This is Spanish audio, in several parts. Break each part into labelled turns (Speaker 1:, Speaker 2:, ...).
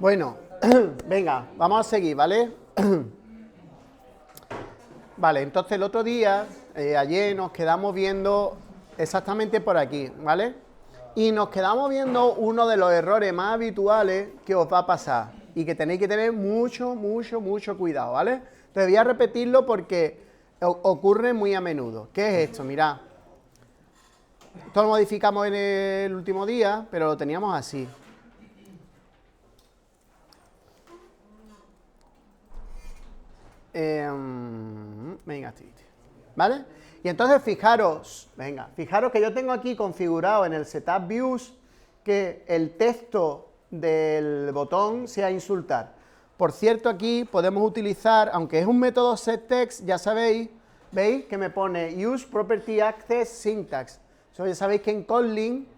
Speaker 1: Bueno, venga, vamos a seguir, ¿vale? Vale, entonces el otro día, ayer nos quedamos viendo exactamente por aquí, ¿vale? Y nos quedamos viendo uno de los errores más habituales que os va a pasar y que tenéis que tener mucho cuidado, ¿vale? Entonces voy a repetirlo porque ocurre muy a menudo. ¿Qué es esto? Mirad. Esto lo modificamos en el último día, pero lo teníamos así. Venga, ¿vale? Y entonces fijaros, fijaros que yo tengo aquí configurado en el Setup Views que el texto del botón sea insultar. Por cierto, aquí podemos utilizar, aunque es un método setText, ya sabéis, ¿veis? Que me pone Use Property Access Syntax. Ya sabéis que en Kotlin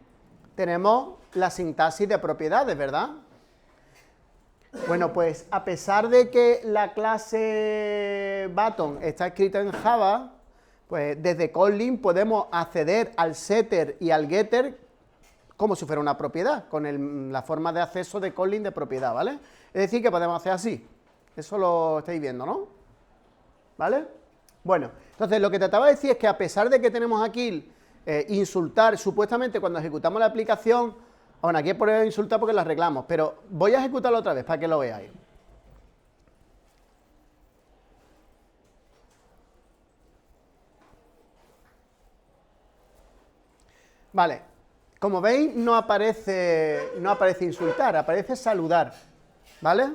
Speaker 1: tenemos la sintaxis de propiedades, ¿verdad? Bueno, pues a pesar de que la clase button está escrita en Java, pues desde Kotlin podemos acceder al setter y al getter como si fuera una propiedad, con la forma de acceso de Kotlin de propiedad, ¿vale? Es decir, que podemos hacer así. Eso lo estáis viendo, ¿no? ¿Vale? Bueno, entonces lo que trataba de decir es que a pesar de que tenemos aquí insultar, supuestamente cuando ejecutamos la aplicación, bueno, aquí he ponido insultar porque la arreglamos, pero voy a ejecutarlo otra vez para que lo veáis. Vale, como veis no aparece insultar, aparece saludar, ¿vale?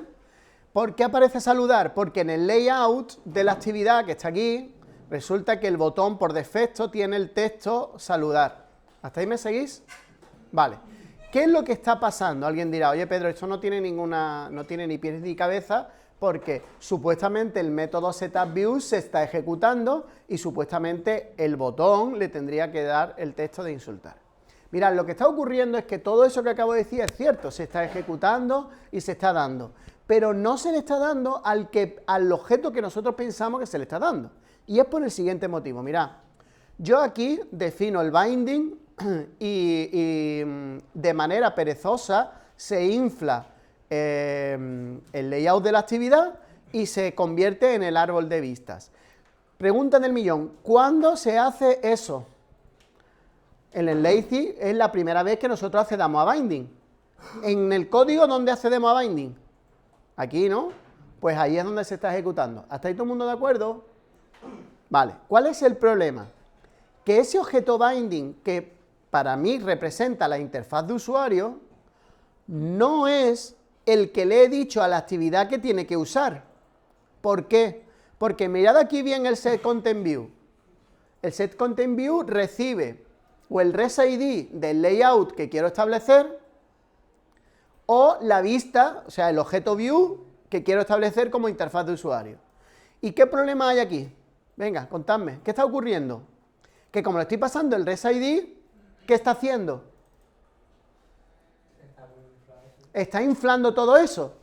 Speaker 1: ¿Por qué aparece saludar? Porque en el layout de la actividad que está aquí, resulta que el botón por defecto tiene el texto saludar. ¿Hasta ahí me seguís? Vale. ¿Qué es lo que está pasando? Alguien dirá, oye Pedro, esto no tiene ni pies ni cabeza, porque supuestamente el método setUpViews se está ejecutando y supuestamente el botón le tendría que dar el texto de insultar. Mirad, lo que está ocurriendo es que todo eso que acabo de decir es cierto, se está ejecutando y se está dando, pero no se le está dando al objeto que nosotros pensamos que se le está dando. Y es por el siguiente motivo, mirad, yo aquí defino el binding y de manera perezosa se infla el layout de la actividad y se convierte en el árbol de vistas. Pregunta del millón, ¿cuándo se hace eso? En el lazy es la primera vez que nosotros accedamos a binding. En el código, ¿dónde accedemos a binding? Aquí, ¿no? Pues ahí es donde se está ejecutando. ¿Hasta ahí todo el mundo de acuerdo? Vale, ¿cuál es el problema? Que ese objeto binding, que para mí representa la interfaz de usuario, no es el que le he dicho a la actividad que tiene que usar. ¿Por qué? Porque mirad aquí bien el setContentView. El setContentView recibe o el resID del layout que quiero establecer o la vista, o sea, el objeto view que quiero establecer como interfaz de usuario. ¿Y qué problema hay aquí? Venga, contadme, ¿qué está ocurriendo? Que como le estoy pasando el resID, ¿qué está haciendo? Está inflando todo eso,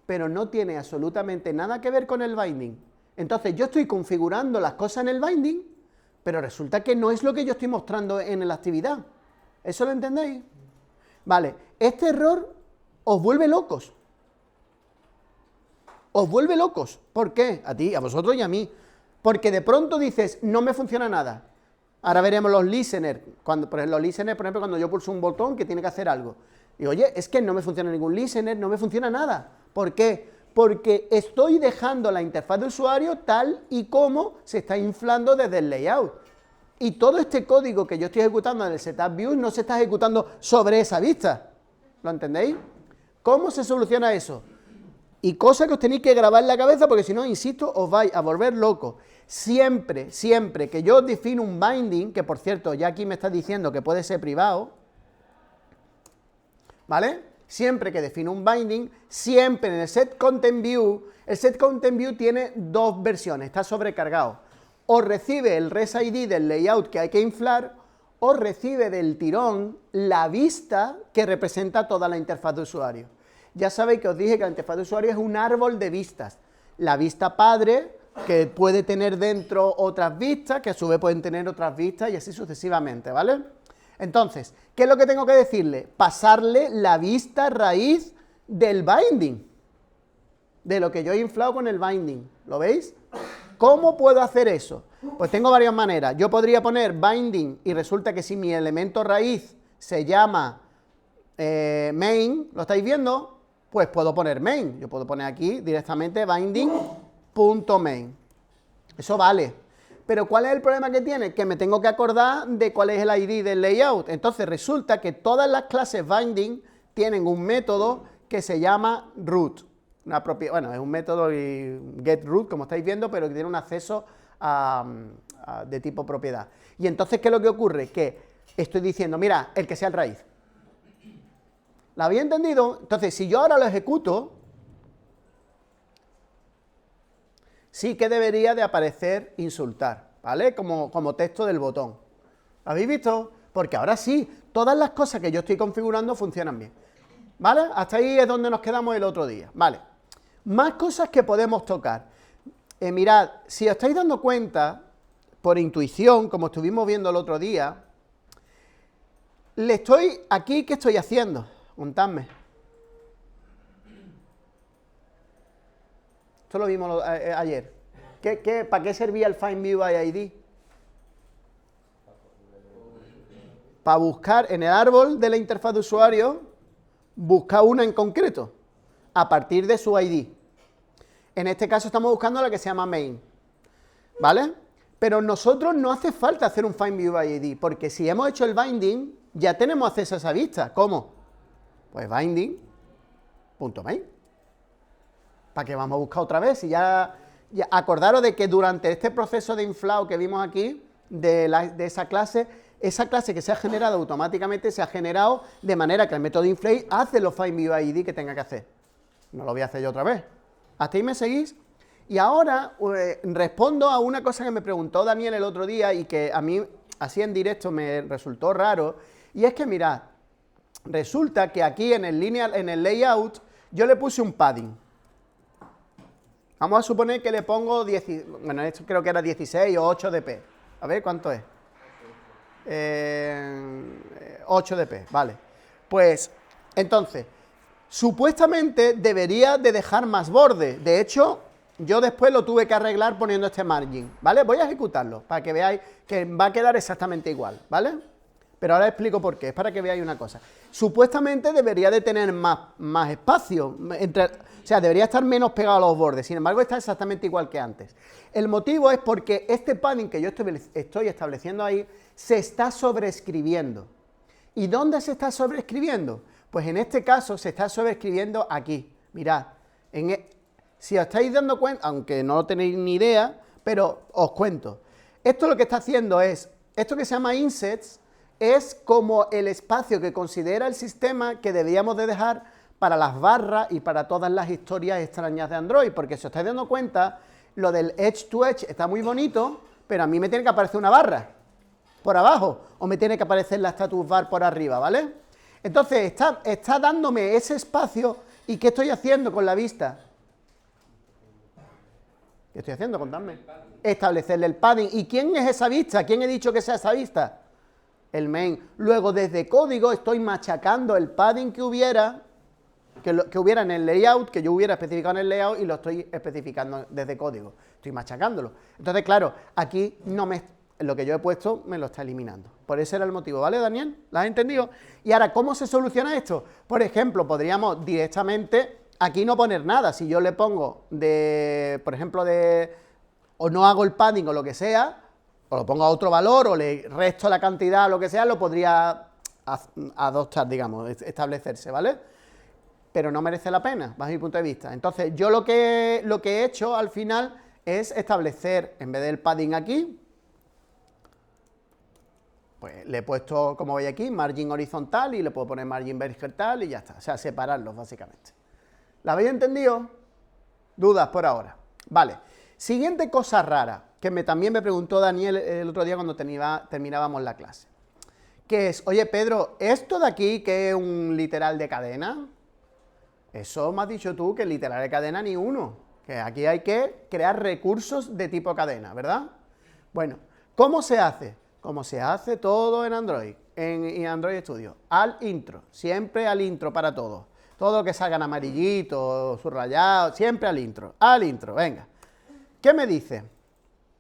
Speaker 1: pero no tiene absolutamente nada que ver con el binding. Entonces yo estoy configurando las cosas en el binding, pero resulta que no es lo que yo estoy mostrando en la actividad. ¿Eso lo entendéis? Vale, este error os vuelve locos. Os vuelve locos. ¿Por qué? A ti, a vosotros y a mí. Porque de pronto dices, no me funciona nada. Ahora veremos los listeners. Los listeners, por ejemplo, cuando yo pulso un botón que tiene que hacer algo. Y oye, es que no me funciona ningún listener, no me funciona nada. ¿Por qué? Porque estoy dejando la interfaz de usuario tal y como se está inflando desde el layout. Y todo este código que yo estoy ejecutando en el setUpViews no se está ejecutando sobre esa vista. ¿Lo entendéis? ¿Cómo se soluciona eso? Y cosa que os tenéis que grabar en la cabeza porque si no, insisto, os vais a volver locos. Siempre que yo defino un binding, que por cierto ya aquí me está diciendo que puede ser privado, ¿vale? Siempre que defino un binding, siempre en el setContentView tiene dos versiones, está sobrecargado. O recibe el resID del layout que hay que inflar, o recibe del tirón la vista que representa toda la interfaz de usuario. Ya sabéis que os dije que la interfaz de usuario es un árbol de vistas. La vista padre, que puede tener dentro otras vistas, que a su vez pueden tener otras vistas y así sucesivamente, ¿vale? Entonces, ¿qué es lo que tengo que decirle? Pasarle la vista raíz del binding, de lo que yo he inflado con el binding. ¿Lo veis? ¿Cómo puedo hacer eso? Pues tengo varias maneras. Yo podría poner binding y resulta que si mi elemento raíz se llama main, ¿lo estáis viendo? Pues puedo poner main. Yo puedo poner aquí directamente binding.main. Eso vale. Pero ¿cuál es el problema que tiene? Que me tengo que acordar de cuál es el ID del layout. Entonces resulta que todas las clases binding tienen un método que se llama root. Bueno, es un método getRoot, como estáis viendo, pero que tiene un acceso de tipo propiedad. Y entonces, ¿qué es lo que ocurre? Que estoy diciendo, mira, el que sea el raíz. ¿La había entendido? Entonces, si yo ahora lo ejecuto, sí que debería de aparecer insultar, ¿vale? Como texto del botón. ¿Lo habéis visto? Porque ahora sí, todas las cosas que yo estoy configurando funcionan bien. ¿Vale? Hasta ahí es donde nos quedamos el otro día. Vale. Más cosas que podemos tocar. Mirad, si os estáis dando cuenta, por intuición, como estuvimos viendo el otro día, aquí, ¿qué estoy haciendo? Contadme. Esto lo vimos ayer. ¿Para qué servía el Find View by ID? Para buscar en el árbol de la interfaz de usuario, buscar una en concreto, a partir de su ID. En este caso estamos buscando la que se llama main, ¿vale? Pero nosotros no hace falta hacer un Find View by ID, porque si hemos hecho el binding, ya tenemos acceso a esa vista. ¿Cómo? Pues binding.main. ¿Para qué vamos a buscar otra vez? Si ya acordaros de que durante este proceso de inflado que vimos aquí, de esa clase que se ha generado automáticamente, se ha generado de manera que el método inflate hace los Find View ID que tenga que hacer. No lo voy a hacer yo otra vez. ¿Hasta ahí me seguís? Y ahora respondo a una cosa que me preguntó Daniel el otro día y que a mí, así en directo, me resultó raro. Y es que, mirad, resulta que aquí en el layout, yo le puse un padding. Vamos a suponer que le pongo, bueno, esto creo que era 16 o 8 dp. A ver, ¿cuánto es? 8 dp, vale. Pues, entonces, supuestamente debería de dejar más borde. De hecho, yo después lo tuve que arreglar poniendo este margin, ¿vale? Voy a ejecutarlo para que veáis que va a quedar exactamente igual, ¿vale? Pero ahora explico por qué, es para que veáis una cosa. Supuestamente debería de tener más espacio, o sea, debería estar menos pegado a los bordes, sin embargo está exactamente igual que antes. El motivo es porque este padding que yo estoy estableciendo ahí se está sobreescribiendo. ¿Y dónde se está sobreescribiendo? Pues en este caso se está sobreescribiendo aquí. Mirad, si os estáis dando cuenta, aunque no lo tenéis ni idea, pero os cuento. Esto lo que está haciendo es, esto que se llama insets, es como el espacio que considera el sistema que deberíamos de dejar para las barras y para todas las historias extrañas de Android, porque si os estáis dando cuenta, lo del edge to edge está muy bonito, pero a mí me tiene que aparecer una barra por abajo, o me tiene que aparecer la status bar por arriba, ¿vale? Entonces, está dándome ese espacio, ¿y qué estoy haciendo con la vista? ¿Qué estoy haciendo? Contadme. Establecerle el padding. ¿Y quién es esa vista? ¿Quién he dicho que sea esa vista? El main. Luego, desde código, estoy machacando el padding que hubiera en el layout, que yo hubiera especificado en el layout, y lo estoy especificando desde código. Estoy machacándolo. Entonces, claro, aquí lo que yo he puesto me lo está eliminando. Por ese era el motivo, ¿vale, Daniel? ¿Lo has entendido? Y ahora, ¿cómo se soluciona esto? Por ejemplo, podríamos directamente aquí no poner nada. Si yo le pongo por ejemplo, o no hago el padding o lo que sea, o lo pongo a otro valor, o le resto la cantidad o lo que sea, lo podría adoptar, digamos, establecerse, ¿vale? Pero no merece la pena, bajo mi punto de vista. Entonces, yo lo que he hecho al final es establecer, en vez del padding aquí, pues le he puesto, como veis aquí, margin horizontal y le puedo poner margin vertical y ya está. O sea, separarlos, básicamente. ¿La habéis entendido? ¿Dudas por ahora? Vale. Siguiente cosa rara, que también me preguntó Daniel el otro día cuando terminábamos la clase. Que es, oye Pedro, ¿esto de aquí que es un literal de cadena? Eso me has dicho tú que el literal de cadena ni uno. Que aquí hay que crear recursos de tipo cadena, ¿verdad? Bueno, ¿cómo se hace? Como se hace todo en Android, en Android Studio, al intro, siempre al intro para todo. Todo que salgan amarillitos, subrayados, siempre al intro, venga. ¿Qué me dice?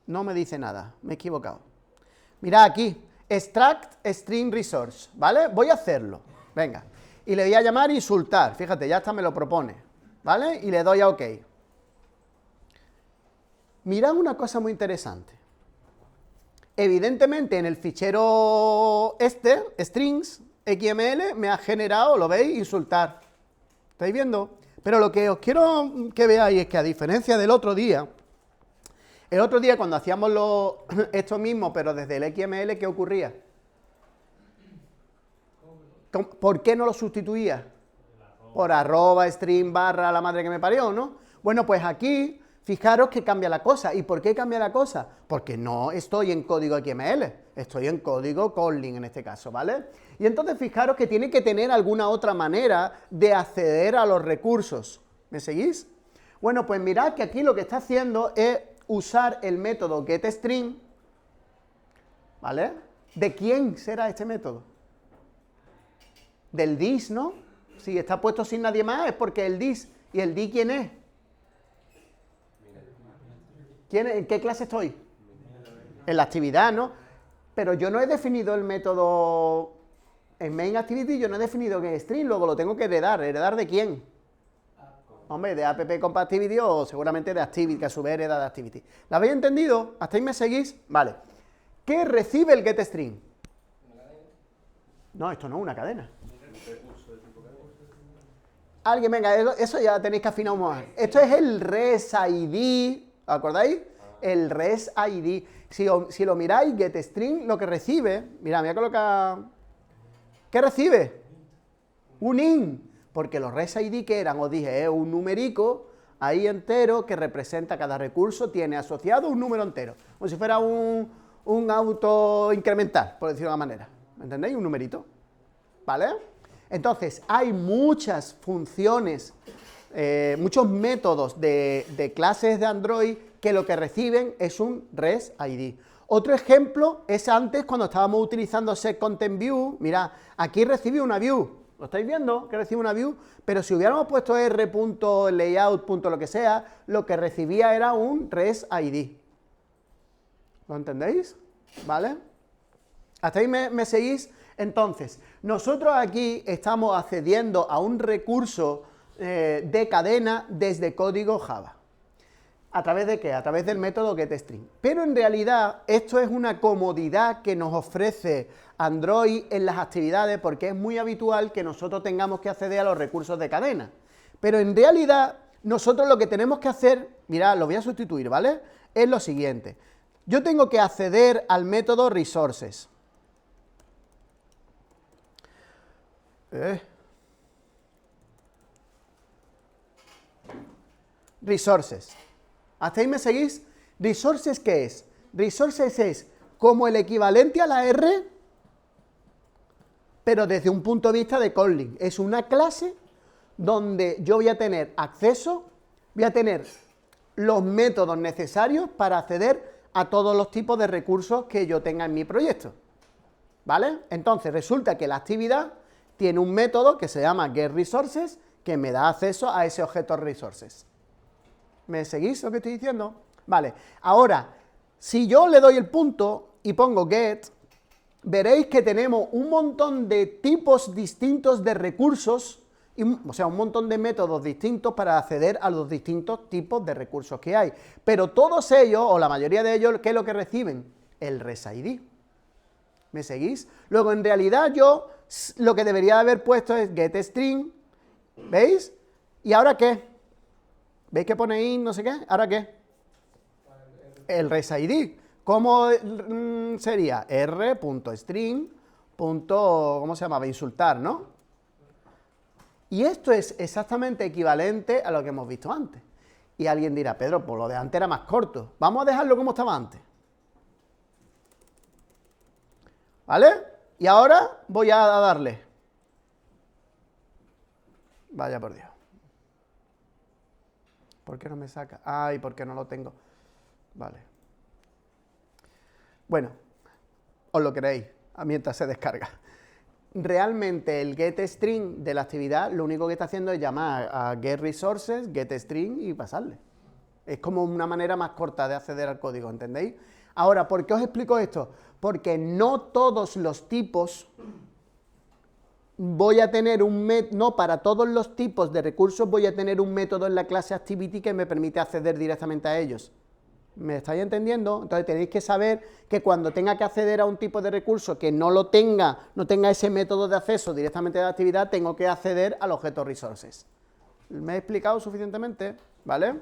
Speaker 1: No me dice nada, me he equivocado. Mirad aquí, extract string resource, ¿vale? Voy a hacerlo, venga. Y le voy a llamar insultar, fíjate, ya hasta me lo propone, ¿vale? Y le doy a OK. Mirad una cosa muy interesante. Evidentemente en el fichero strings, XML, me ha generado, ¿lo veis? Insultar. ¿Estáis viendo? Pero lo que os quiero que veáis es que a diferencia del otro día, el otro día cuando hacíamos esto mismo, pero desde el XML, ¿qué ocurría? ¿Por qué no lo sustituía? Por arroba, string, barra, la madre que me parió, ¿no? Bueno, pues aquí, fijaros que cambia la cosa. ¿Y por qué cambia la cosa? Porque no estoy en código XML, estoy en código Kotlin en este caso, ¿vale? Y entonces fijaros que tiene que tener alguna otra manera de acceder a los recursos. ¿Me seguís? Bueno, pues mirad que aquí lo que está haciendo es usar el método getString, ¿vale? ¿De quién será este método? Del dis, ¿no? Si está puesto sin nadie más es porque el dis. ¿Y el di quién es? ¿En qué clase estoy? En la actividad, ¿no? Pero yo no he definido el método en main activity, yo no he definido que es string, luego lo tengo que heredar. ¿Heredar de quién? Hombre, de app compactivity o seguramente de activity, que a su vez hereda de activity. ¿La habéis entendido? ¿Hasta ahí me seguís? Vale. ¿Qué recibe el getString? No, esto no es una cadena. Alguien, venga, eso ya tenéis que afinar un poco más. Esto es el res ID, ¿os acordáis? El res ID. Si lo miráis, getString lo que recibe, mira, me voy a colocar... ¿Qué recibe? Un int, porque los res ID que eran, os dije, es un numerico ahí entero que representa cada recurso, tiene asociado un número entero, como si fuera un auto incremental, por decirlo de una manera. ¿Me entendéis? Un numerito, ¿vale? Entonces, hay muchas funciones, muchos métodos de clases de Android que lo que reciben es un res ID. Otro ejemplo es antes cuando estábamos utilizando setContentView, mirad, aquí recibe una view, ¿lo estáis viendo? Que recibe una view, pero si hubiéramos puesto r.layout. Lo que sea, lo que recibía era un res ID. ¿Lo entendéis? ¿Vale? ¿Hasta ahí me seguís? Entonces, nosotros aquí estamos accediendo a un recurso de cadena desde código Java. ¿A través de qué? A través del método getString. Pero en realidad esto es una comodidad que nos ofrece Android en las actividades porque es muy habitual que nosotros tengamos que acceder a los recursos de cadena. Pero en realidad nosotros lo que tenemos que hacer, mirad, lo voy a sustituir, ¿vale? Es lo siguiente. Yo tengo que acceder al método resources. Resources. ¿Hasta ahí me seguís? ¿Resources qué es? Resources es como el equivalente a la R, pero desde un punto de vista de Kotlin. Es una clase donde yo voy a tener acceso, voy a tener los métodos necesarios para acceder a todos los tipos de recursos que yo tenga en mi proyecto. ¿Vale? Entonces resulta que la actividad tiene un método que se llama getResources que me da acceso a ese objeto resources. ¿Me seguís lo que estoy diciendo? Vale, ahora, si yo le doy el punto y pongo get, veréis que tenemos un montón de tipos distintos de recursos, o sea, un montón de métodos distintos para acceder a los distintos tipos de recursos que hay. Pero todos ellos, o la mayoría de ellos, ¿qué es lo que reciben? El res ID. ¿Me seguís? Luego, en realidad, yo lo que debería haber puesto es getString, ¿veis? ¿Y ahora qué? ¿Veis que pone int no sé qué? ¿Ahora qué? El res ID. ¿Cómo sería? r.string. ¿Cómo se llamaba? Insultar, ¿no? Y esto es exactamente equivalente a lo que hemos visto antes. Y alguien dirá, Pedro, pues lo de antes era más corto. Vamos a dejarlo como estaba antes. ¿Vale? Y ahora voy a darle. Vaya por Dios. ¿Por qué no me saca? Ay, ¿por qué no lo tengo? Vale. Bueno, os lo creéis, mientras se descarga. realmente el getString de la actividad lo único que está haciendo es llamar a getResources, getString y pasarle. Es como una manera más corta de acceder al código, ¿entendéis? Ahora, ¿por qué os explico esto? Porque no todos los tipos voy a tener no para todos los tipos de recursos voy a tener un método en la clase Activity que me permite acceder directamente a ellos. ¿Me estáis entendiendo? Entonces tenéis que saber que cuando tenga que acceder a un tipo de recurso que no tenga ese método de acceso directamente a la actividad, tengo que acceder al objeto resources. ¿Me he explicado suficientemente? ¿Vale?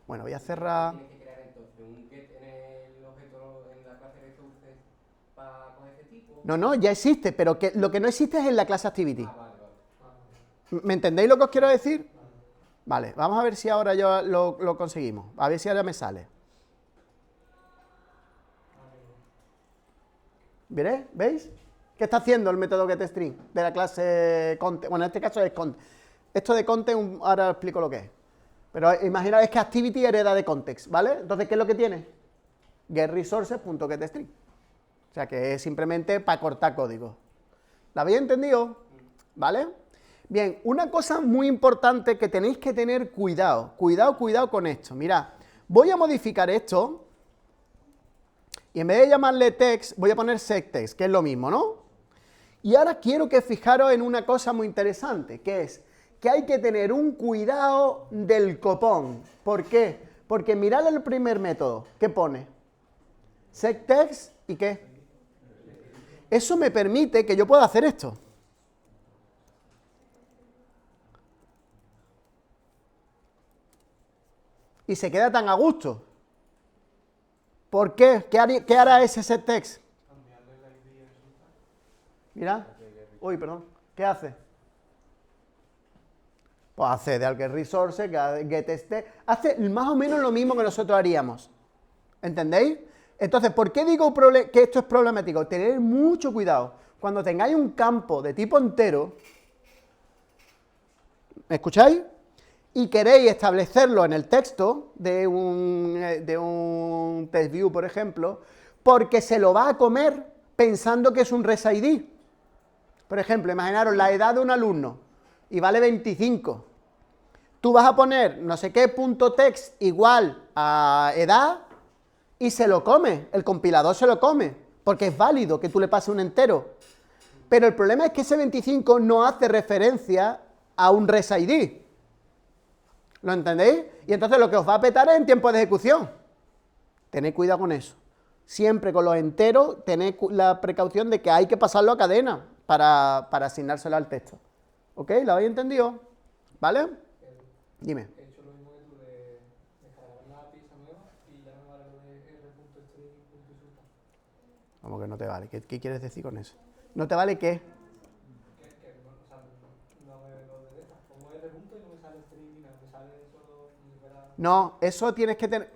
Speaker 1: Bueno, voy a cerrar.
Speaker 2: ¿Tienes que crear entonces un get en el objeto en la clase resources con ese tipo?
Speaker 1: No, ya existe, pero lo que no existe es en la clase Activity.
Speaker 2: Vale.
Speaker 1: ¿Me entendéis lo que os quiero decir? Vale, vamos a ver si ahora yo lo conseguimos. A ver si ahora me sale. ¿Veréis? ¿Veis? ¿Qué está haciendo el método getString de la clase content? Bueno, en este caso es content. Esto de content, ahora os explico lo que es. Pero imaginaos que Activity hereda de context, ¿vale? Entonces, ¿qué es lo que tiene? getResources.getString. O sea, que es simplemente para cortar código. ¿La habéis entendido? ¿Vale? Bien, una cosa muy importante que tenéis que tener cuidado. Cuidado con esto. Mirad, voy a modificar esto. Y en vez de llamarle text, voy a poner setText, que es lo mismo, ¿no? Y ahora quiero que fijaros en una cosa muy interesante, que es que hay que tener un cuidado del copón. ¿Por qué? Porque mirad el primer método. ¿Qué pone? setText y ¿qué? Eso me permite que yo pueda hacer esto. Y se queda tan a gusto. ¿Por qué? ¿Qué hará ese setText? Mira. Uy, perdón. ¿Qué hace? Pues accede al getResource, getString. Hace más o menos lo mismo que nosotros haríamos. ¿Entendéis? Entonces, ¿por qué digo que esto es problemático? Tener mucho cuidado. Cuando tengáis un campo de tipo entero, ¿me escucháis? Y queréis establecerlo en el texto de un TextView, por ejemplo, porque se lo va a comer pensando que es un resID. Por ejemplo, imaginaros la edad de un alumno y vale 25. Tú vas a poner no sé qué punto text igual a edad y se lo come, el compilador se lo come, porque es válido que tú le pases un entero. Pero el problema es que ese 25 no hace referencia a un resID. ¿Lo entendéis? Y entonces lo que os va a petar es en tiempo de ejecución. Tened cuidado con eso. Siempre con los enteros, tened la precaución de que hay que pasarlo a cadena para asignárselo al texto. ¿Ok? ¿Lo habéis entendido? ¿Vale? Dime.
Speaker 3: He hecho lo mismo que tú de descargar la pieza nueva y ya me vale lo de r.string.insulta.
Speaker 1: ¿Cómo que no te vale? ¿Qué quieres decir con eso? ¿No te vale qué?
Speaker 3: Que no, o sea, no me lo de esta. Pongo r. Y no me sale string ni nada, me sale solo como si fuera...
Speaker 1: No, eso tienes que tener...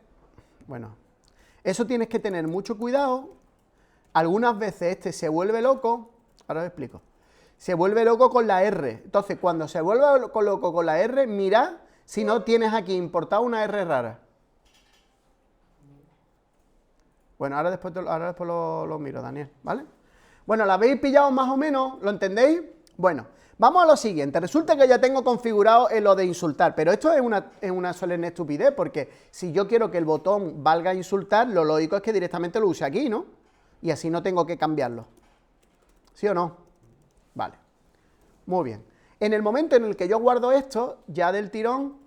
Speaker 1: Bueno, eso tienes que tener mucho cuidado. Algunas veces este se vuelve loco. Ahora os explico. Se vuelve loco con la R. Entonces, cuando se vuelve loco con la R, mira si no tienes aquí importado una R rara. Bueno, ahora después lo miro, Daniel, ¿vale? Bueno, ¿la habéis pillado más o menos? ¿Lo entendéis? Bueno, vamos a lo siguiente. Resulta que ya tengo configurado lo de insultar, pero esto es una solemne estupidez, porque si yo quiero que el botón valga insultar, lo lógico es que directamente lo use aquí, ¿no? Y así no tengo que cambiarlo. ¿Sí o no? Vale, muy bien. En el momento en el que yo guardo esto, ya del tirón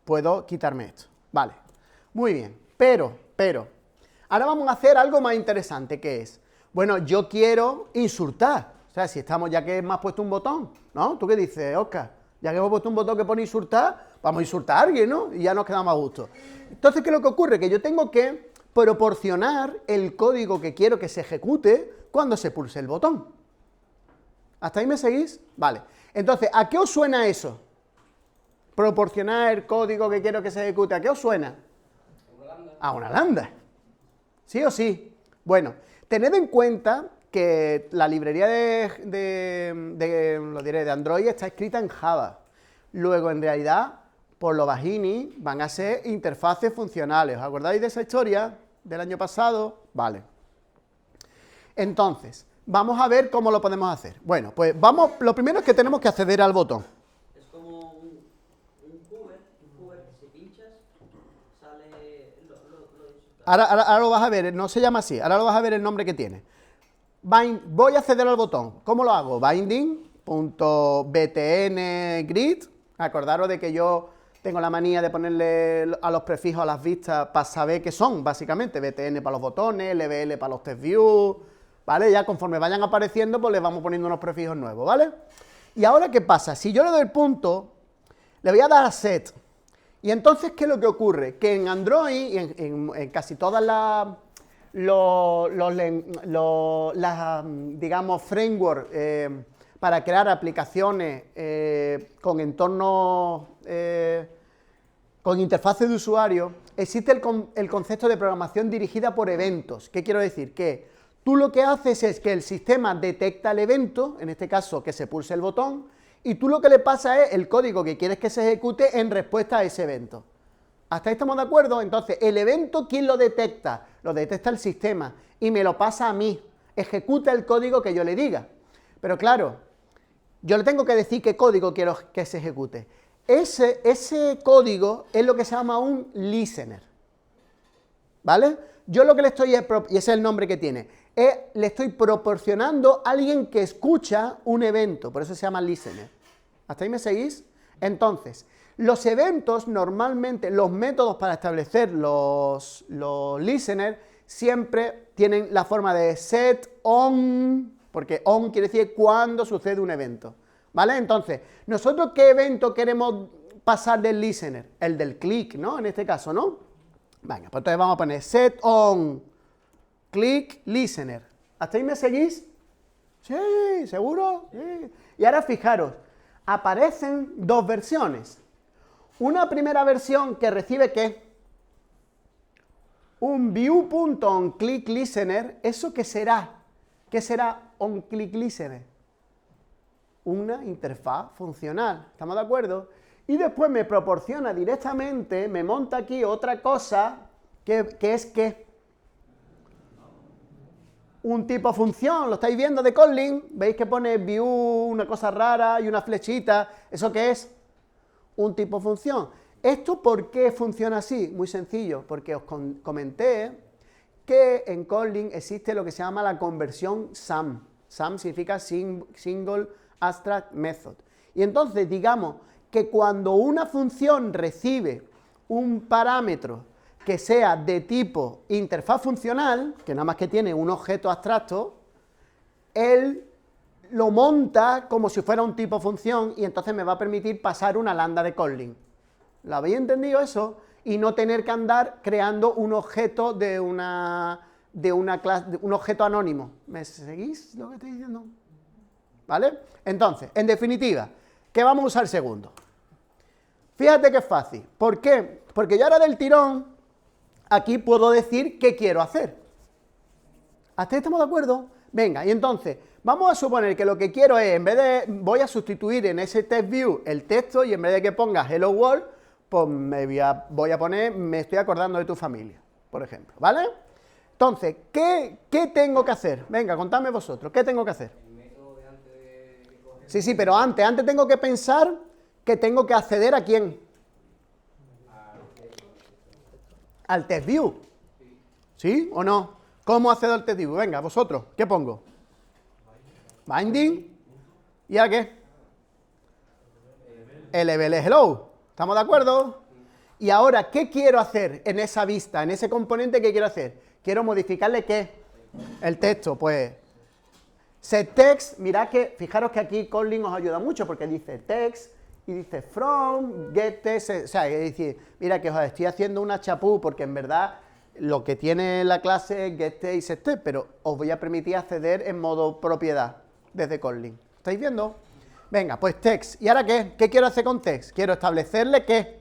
Speaker 1: puedo quitarme esto. Vale, muy bien. Pero, ahora vamos a hacer algo más interesante, que es, bueno, yo quiero insultar. O sea, si estamos, ya que me has puesto un botón, ¿no? ¿Tú qué dices, Oscar? Ya que hemos puesto un botón que pone insultar, vamos a insultar a alguien, ¿no? Y ya nos quedamos a gusto. Entonces, ¿qué es lo que ocurre? Que yo tengo que proporcionar el código que quiero que se ejecute cuando se pulse el botón. ¿Hasta ahí me seguís? Vale. Entonces, ¿a qué os suena eso? Proporcionar el código que quiero que se ejecute. ¿A qué os suena? A una lambda. ¿Sí o sí? Bueno, tened en cuenta que la librería de Android está escrita en Java. Luego, en realidad, por lo bajini, van a ser interfaces funcionales. ¿Os acordáis de esa historia del año pasado? Vale. Entonces, vamos a ver cómo lo podemos hacer. Bueno, pues vamos, lo primero es que tenemos que acceder al botón.
Speaker 4: Es como un cover que si pinchas sale
Speaker 1: Ahora lo vas a ver, no se llama así, ahora lo vas a ver el nombre que tiene. Voy a acceder al botón. ¿Cómo lo hago? Binding.btngrid. Acordaros de que yo tengo la manía de ponerle a los prefijos a las vistas para saber qué son, básicamente. BTN para los botones, LBL para los test views, ¿vale? Ya conforme vayan apareciendo, pues les vamos poniendo unos prefijos nuevos, ¿vale? Y ahora, ¿qué pasa? Si yo le doy el punto, le voy a dar a set. Y entonces, ¿qué es lo que ocurre? Que en Android y en casi todas las digamos, framework para crear aplicaciones con entornos, con interfaces de usuario, existe el concepto de programación dirigida por eventos. ¿Qué quiero decir? Que tú lo que haces es que el sistema detecta el evento, en este caso que se pulse el botón, y tú lo que le pasa es el código que quieres que se ejecute en respuesta a ese evento. ¿Hasta ahí estamos de acuerdo? Entonces, el evento, ¿quién lo detecta? Lo detecta el sistema y me lo pasa a mí. Ejecuta el código que yo le diga. Pero claro, yo le tengo que decir qué código quiero que se ejecute. Ese código es lo que se llama un listener. ¿Vale? Yo lo que le estoy, y ese es el nombre que tiene, le estoy proporcionando a alguien que escucha un evento. Por eso se llama listener. ¿Hasta ahí me seguís? Entonces, los eventos, normalmente, los métodos para establecer los listeners siempre tienen la forma de set on, porque on quiere decir cuando sucede un evento, ¿vale? Entonces, ¿nosotros qué evento queremos pasar del listener? El del click, ¿no? En este caso, ¿no? Venga, pues entonces vamos a poner set on click listener. ¿Hasta ahí me seguís? Sí, ¿seguro? Sí. Y ahora fijaros, aparecen dos versiones. Una primera versión que recibe ¿qué? Un view.onClickListener. ¿Eso qué será? ¿Qué será onClickListener? Una interfaz funcional. ¿Estamos de acuerdo? Y después me proporciona directamente, me monta aquí otra cosa que es ¿qué? Un tipo función. ¿Lo estáis viendo de Kotlin? ¿Veis que pone view, una cosa rara y una flechita? ¿Eso qué es? Un tipo función. ¿Esto por qué funciona así? Muy sencillo, porque os comenté que en Kotlin existe lo que se llama la conversión SAM. SAM significa Single Abstract Method. Y entonces, digamos que cuando una función recibe un parámetro que sea de tipo interfaz funcional, que nada más que tiene un objeto abstracto, él lo monta como si fuera un tipo función y entonces me va a permitir pasar una lambda de Kotlin. ¿Lo habéis entendido eso? Y no tener que andar creando un objeto de una clase, un objeto anónimo. ¿Me seguís lo que estoy diciendo? ¿Vale? Entonces, en definitiva, ¿qué vamos a usar segundo? Fíjate que es fácil. ¿Por qué? Porque yo ahora del tirón, aquí puedo decir qué quiero hacer. ¿Hasta ahí estamos de acuerdo? Venga, y entonces, vamos a suponer que lo que quiero es, en vez de, voy a sustituir en ese test view el texto y en vez de que ponga hello world, pues voy a poner, me estoy acordando de tu familia, por ejemplo, ¿vale? Entonces, ¿qué tengo que hacer? Venga, contadme vosotros, ¿qué tengo que hacer?
Speaker 2: El método de antes de coger...
Speaker 1: Sí, pero antes tengo que pensar que tengo que acceder ¿a quién? Al test view. ¿Sí o no? ¿Cómo accedo al test view? Venga, vosotros, ¿qué pongo? Binding. ¿Y a qué? LBL hello. ¿Estamos de acuerdo? Y ahora, ¿qué quiero hacer en esa vista, en ese componente que quiero hacer? Quiero modificarle ¿qué? El texto, pues setText, mirad que, fijaros que aquí Kotlin os ayuda mucho porque dice text y dice from, getText, o sea, es decir, mira que os estoy haciendo una chapú porque en verdad lo que tiene la clase es getText y setText, pero os voy a permitir acceder en modo propiedad desde Kotlin. ¿Estáis viendo? Venga, pues text. ¿Y ahora qué? ¿Qué quiero hacer con text? Quiero establecerle ¿qué?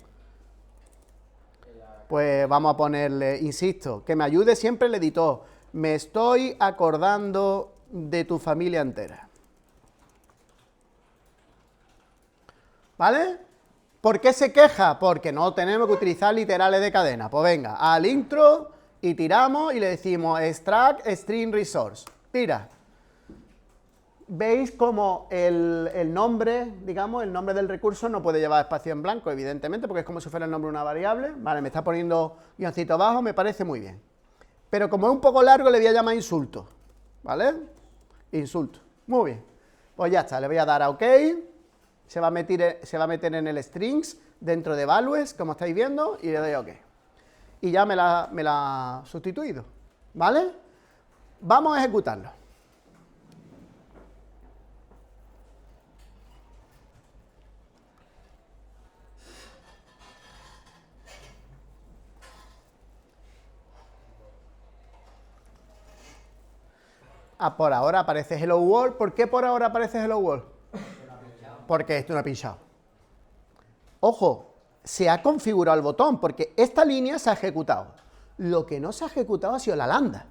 Speaker 1: Pues vamos a ponerle, insisto, que me ayude siempre el editor. Me estoy acordando de tu familia entera. ¿Vale? ¿Por qué se queja? Porque no tenemos que utilizar literales de cadena. Pues venga, al intro y tiramos y le decimos extract string resource. Mira, veis como el nombre, digamos, el nombre del recurso no puede llevar espacio en blanco, evidentemente, porque es como si fuera el nombre de una variable. Vale, me está poniendo guioncito abajo, me parece muy bien. Pero como es un poco largo, le voy a llamar insulto, ¿vale? Insulto. Muy bien. Pues ya está, le voy a dar a OK. Se va a meter en el strings, dentro de values, como estáis viendo, y le doy a OK. Y ya me la ha sustituido, ¿vale? Vamos a ejecutarlo. Por ahora aparece Hello World. ¿Por qué por ahora aparece Hello World? Porque esto no ha pinchado. Ojo, se ha configurado el botón, porque esta línea se ha ejecutado. Lo que no se ha ejecutado ha sido la lambda.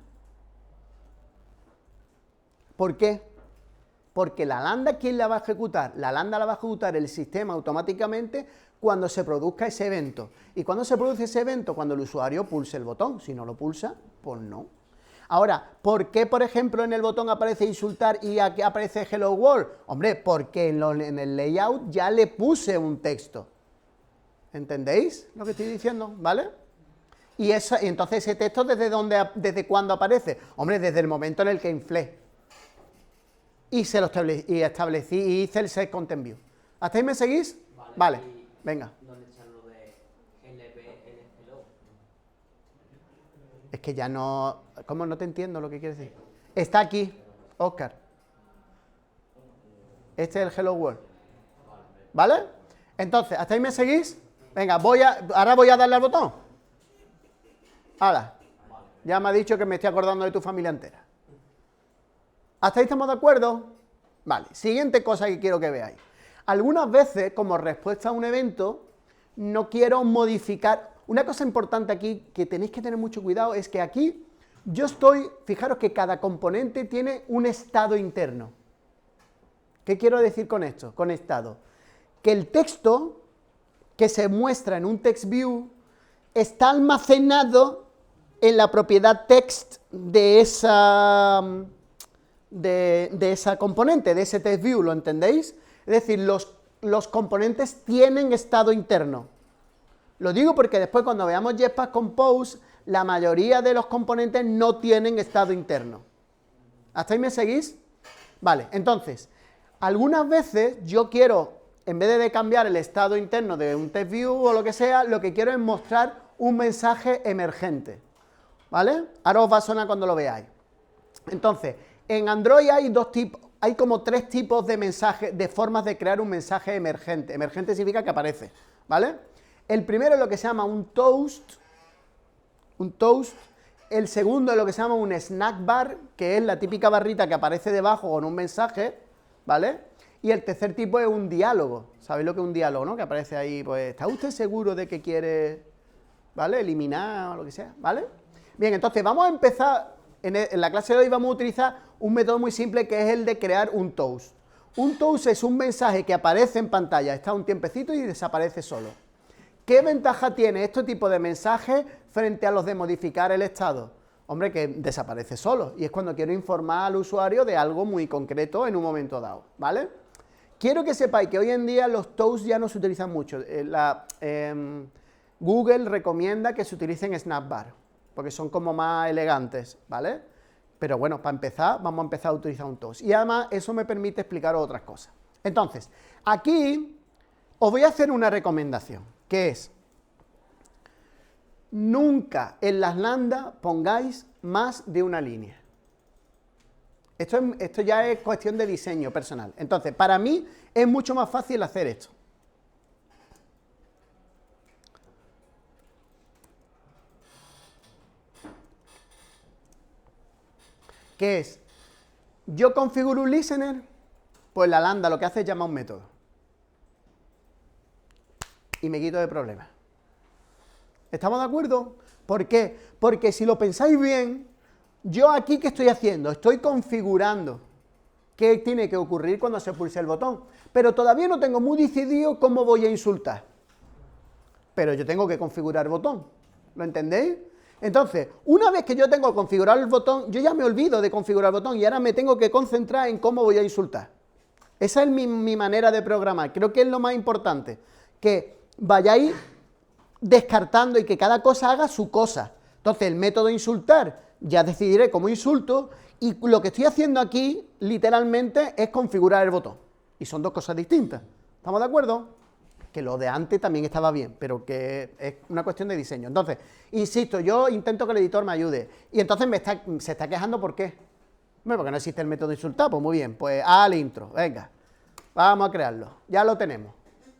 Speaker 1: ¿Por qué? Porque la lambda, ¿quién la va a ejecutar? La lambda la va a ejecutar el sistema automáticamente cuando se produzca ese evento. ¿Y cuando se produce ese evento? Cuando el usuario pulse el botón. Si no lo pulsa, pues no. Ahora, ¿por qué, por ejemplo, en el botón aparece insultar y aquí aparece Hello World? Hombre, porque en el layout ya le puse un texto. ¿Entendéis lo que estoy diciendo? ¿Vale? Y entonces ese texto, ¿desde cuándo aparece? Hombre, desde el momento en el que inflé. Y establecí y hice el set content view. ¿Hasta ahí me seguís? Vale, venga.
Speaker 4: ¿Dónde está lo de hello?
Speaker 1: Es que ya no... ¿Cómo? No te entiendo lo que quieres decir. Está aquí, Oscar. Este es el Hello World. ¿Vale? Entonces, ¿hasta ahí me seguís? Venga, ahora voy a darle al botón. Hala. Ya me ha dicho que me estoy acordando de tu familia entera. ¿Hasta ahí estamos de acuerdo? Vale, siguiente cosa que quiero que veáis. Algunas veces, como respuesta a un evento, no quiero modificar... Una cosa importante aquí que tenéis que tener mucho cuidado es que aquí fijaros que cada componente tiene un estado interno. ¿Qué quiero decir con esto? Con estado. Que el texto que se muestra en un text view está almacenado en la propiedad text de esa componente, de ese text view, ¿lo entendéis? Es decir, los componentes tienen estado interno. Lo digo porque después cuando veamos Jetpack Compose, la mayoría de los componentes no tienen estado interno. ¿Hasta ahí me seguís? Vale, entonces, algunas veces yo quiero, en vez de cambiar el estado interno de un text view o lo que sea, lo que quiero es mostrar un mensaje emergente. ¿Vale? Ahora os va a sonar cuando lo veáis. Entonces, en Android hay como 3 tipos de mensajes, de formas de crear un mensaje emergente. Emergente significa que aparece, ¿vale? El primero es lo que se llama un toast. El segundo es lo que se llama un snack bar, que es la típica barrita que aparece debajo con un mensaje, ¿vale? Y el tercer tipo es un diálogo. ¿Sabéis lo que es un diálogo, no? Que aparece ahí, pues, ¿está usted seguro de que quiere, ¿vale? Eliminar o lo que sea, ¿vale? Bien, entonces vamos a empezar, en la clase de hoy vamos a utilizar un método muy simple que es el de crear un toast. Un toast es un mensaje que aparece en pantalla, está un tiempecito y desaparece solo. ¿Qué ventaja tiene este tipo de mensajes frente a los de modificar el estado? Hombre, que desaparece solo, y es cuando quiero informar al usuario de algo muy concreto en un momento dado, ¿vale? Quiero que sepáis que hoy en día los toasts ya no se utilizan mucho. Google recomienda que se utilicen snapbar, porque son como más elegantes, ¿vale? Pero bueno, para empezar, vamos a empezar a utilizar un toast. Y además, eso me permite explicaros otras cosas. Entonces, aquí os voy a hacer una recomendación, que es, nunca en las lambda pongáis más de una línea. Esto ya es cuestión de diseño personal. Entonces, para mí es mucho más fácil hacer esto. ¿Qué es? Yo configuro un listener, pues la lambda lo que hace es llamar a un método. Y me quito de problemas. ¿Estamos de acuerdo? ¿Por qué? Porque si lo pensáis bien, yo aquí, ¿qué estoy haciendo? Estoy configurando qué tiene que ocurrir cuando se pulse el botón. Pero todavía no tengo muy decidido cómo voy a insultar. Pero yo tengo que configurar el botón. ¿Lo entendéis? Entonces, una vez que yo tengo configurado el botón, yo ya me olvido de configurar el botón y ahora me tengo que concentrar en cómo voy a insultar. Esa es mi manera de programar. Creo que es lo más importante, que vayáis descartando y que cada cosa haga su cosa. Entonces, el método insultar, ya decidiré cómo insulto, y lo que estoy haciendo aquí, literalmente, es configurar el botón. Y son dos cosas distintas. ¿Estamos de acuerdo? Que lo de antes también estaba bien, pero que es una cuestión de diseño. Entonces, insisto, yo intento que el editor me ayude. Y entonces se está quejando, ¿por qué? Bueno, porque no existe el método insultar, pues muy bien, pues al intro, venga, vamos a crearlo, ya lo tenemos.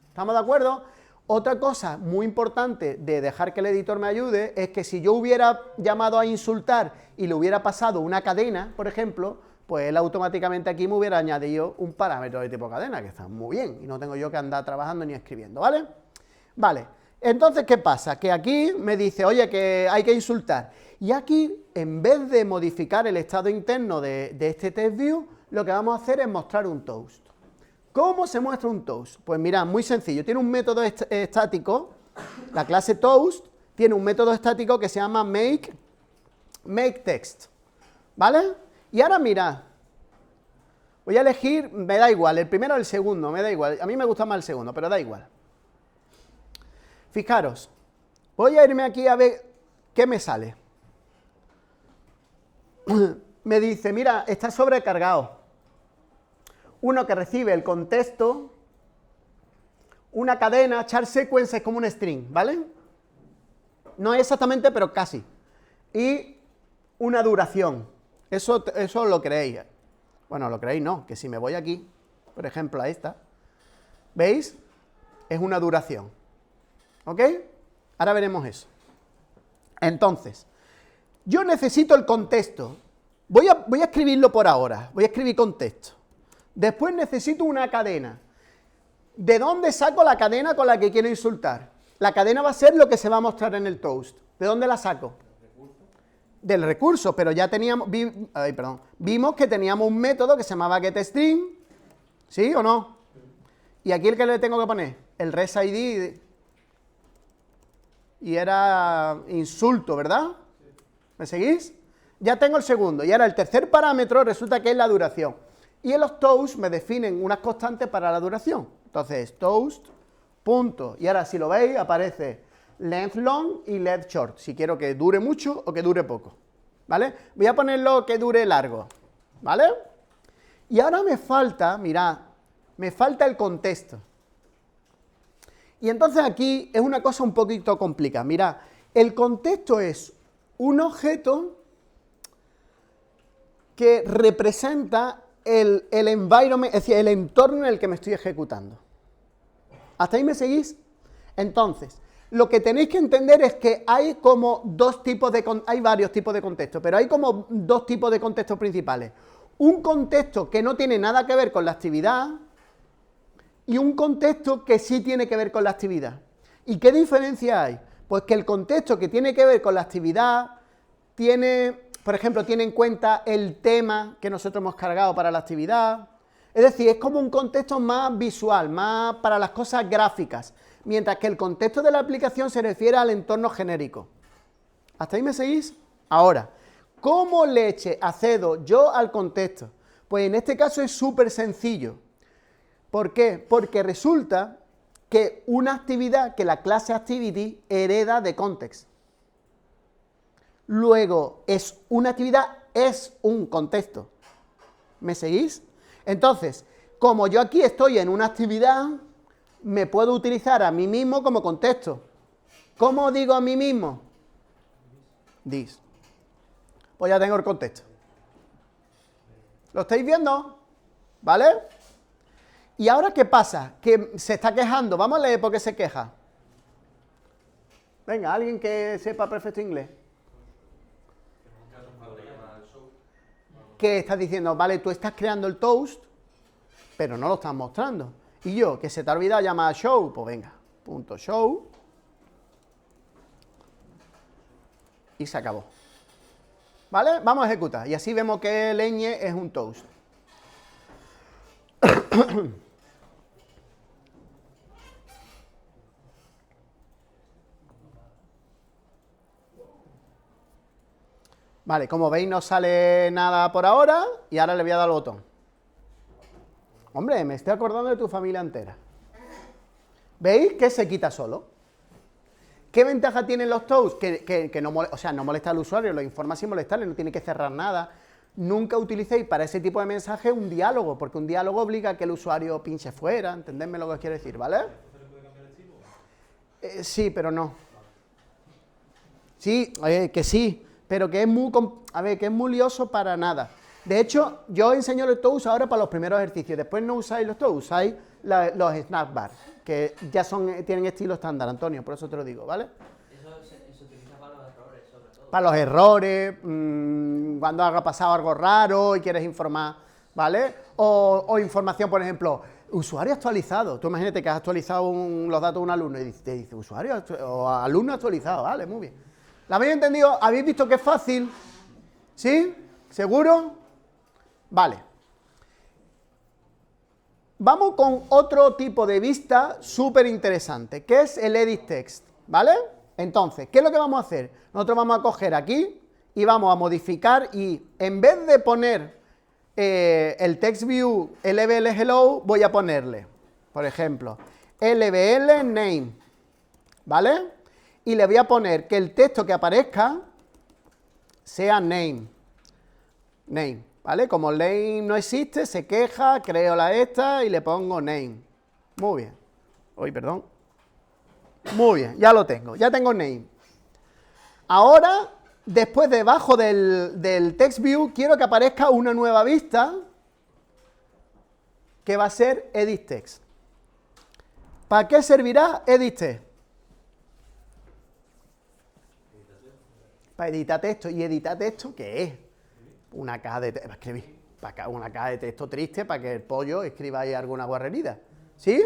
Speaker 1: ¿Estamos de acuerdo? Otra cosa muy importante de dejar que el editor me ayude es que si yo hubiera llamado a insultar y le hubiera pasado una cadena, por ejemplo, pues él automáticamente aquí me hubiera añadido un parámetro de tipo cadena, que está muy bien, y no tengo yo que andar trabajando ni escribiendo, ¿vale? Vale, entonces, ¿qué pasa? Que aquí me dice, oye, que hay que insultar, y aquí, en vez de modificar el estado interno de este TestView, lo que vamos a hacer es mostrar un toast. ¿Cómo se muestra un toast? Pues mirad, muy sencillo, tiene un método estático, la clase toast tiene un método estático que se llama makeText, ¿vale? Y ahora mirad, voy a elegir, me da igual, el primero o el segundo, me da igual, a mí me gusta más el segundo, pero da igual. Fijaros, voy a irme aquí a ver qué me sale. Me dice, mira, está sobrecargado. Uno que recibe el contexto, una cadena, char sequence es como un string, ¿vale? No exactamente, pero casi. Y una duración. Eso lo creéis. Bueno, lo creéis no, que si me voy aquí, por ejemplo a esta, ¿veis? Es una duración. ¿Ok? Ahora veremos eso. Entonces, yo necesito el contexto. Voy a escribirlo por ahora. Voy a escribir contexto. Después necesito una cadena. ¿De dónde saco la cadena con la que quiero insultar? La cadena va a ser lo que se va a mostrar en el toast. ¿De dónde la saco? Del recurso, pero ya teníamos, vimos que teníamos un método que se llamaba getString, ¿sí o no? Y aquí el que le tengo que poner, el resID, y era insulto, ¿verdad? ¿Me seguís? Ya tengo el segundo, y ahora el tercer parámetro resulta que es la duración. Y en los toast me definen unas constantes para la duración. Entonces, toast, punto, y ahora si lo veis aparece length long y length short, si quiero que dure mucho o que dure poco, ¿vale? Voy a ponerlo que dure largo, ¿vale? Y ahora me falta, mirad, me falta el contexto. Y entonces aquí es una cosa un poquito complicada. Mirad, el contexto es un objeto que representa el environment, es decir, el entorno en el que me estoy ejecutando. ¿Hasta ahí me seguís? Entonces, lo que tenéis que entender es que hay como hay varios tipos de contextos, pero hay como dos tipos de contextos principales. Un contexto que no tiene nada que ver con la actividad y un contexto que sí tiene que ver con la actividad. ¿Y qué diferencia hay? Pues que el contexto que tiene que ver con la actividad tiene, por ejemplo, tiene en cuenta el tema que nosotros hemos cargado para la actividad. Es decir, es como un contexto más visual, más para las cosas gráficas, mientras que el contexto de la aplicación se refiere al entorno genérico. ¿Hasta ahí me seguís? Ahora, ¿cómo leche accedo yo al contexto? Pues en este caso es súper sencillo. ¿Por qué? Porque resulta que una actividad, que la clase activity hereda de context. Luego, una actividad es un contexto. ¿Me seguís? Entonces, como yo aquí estoy en una actividad, me puedo utilizar a mí mismo como contexto. ¿Cómo digo a mí mismo? This. Pues ya tengo el contexto. ¿Lo estáis viendo? ¿Vale? ¿Y ahora qué pasa? Que se está quejando. Vamos a leer por qué se queja. Venga, alguien que sepa perfecto inglés. ¿Qué estás diciendo? Vale, tú estás creando el toast, pero no lo estás mostrando. Y yo, que se te ha olvidado llamar show, pues venga, punto show. Y se acabó. ¿Vale? Vamos a ejecutar. Y así vemos que leñe es un toast. Vale, como veis no sale nada por ahora y ahora le voy a dar al botón. Hombre, me estoy acordando de tu familia entera. ¿Veis que se quita solo? ¿Qué ventaja tienen los toast? Que no, no molesta al usuario, lo informa sin molestarle, no tiene que cerrar nada. Nunca utilicéis para ese tipo de mensajes un diálogo, porque un diálogo obliga a que el usuario pinche fuera, ¿entendedme lo que os quiero decir, ¿vale? Sí, pero no. Sí, que sí, pero que es muy, que es muy lioso para nada. De hecho, yo os enseño los toast ahora para los primeros ejercicios, después no usáis los toast, usáis los snack bar, que ya tienen estilo estándar, Antonio, por eso te lo digo, ¿vale?
Speaker 4: Eso se utiliza para los errores, sobre todo.
Speaker 1: Para los errores, cuando haga pasado algo raro y quieres informar, ¿vale? O información, por ejemplo, usuario actualizado. Tú imagínate que has actualizado los datos de un alumno y te dice usuario o alumno actualizado, ¿vale? Muy bien. ¿La habéis entendido? ¿Habéis visto que es fácil? ¿Sí? ¿Seguro? Vale. Vamos con otro tipo de vista súper interesante, que es el edit text, ¿vale? Entonces, ¿qué es lo que vamos a hacer? Nosotros vamos a coger aquí y vamos a modificar y en vez de poner el text view LBL hello, voy a ponerle, por ejemplo, LBL name, ¿vale? Y le voy a poner que el texto que aparezca sea name, ¿vale? Como name no existe, se queja, creo la esta y le pongo name. Muy bien. Uy, perdón. Muy bien, ya lo tengo, ya tengo name. Ahora, después debajo del text view, quiero que aparezca una nueva vista que va a ser edit text. ¿Para qué servirá edit text? Para editar texto. ¿Y editar texto qué es? Una caja de texto, escribir, una caja de texto triste para que el pollo escriba ahí alguna guarrería. ¿Sí?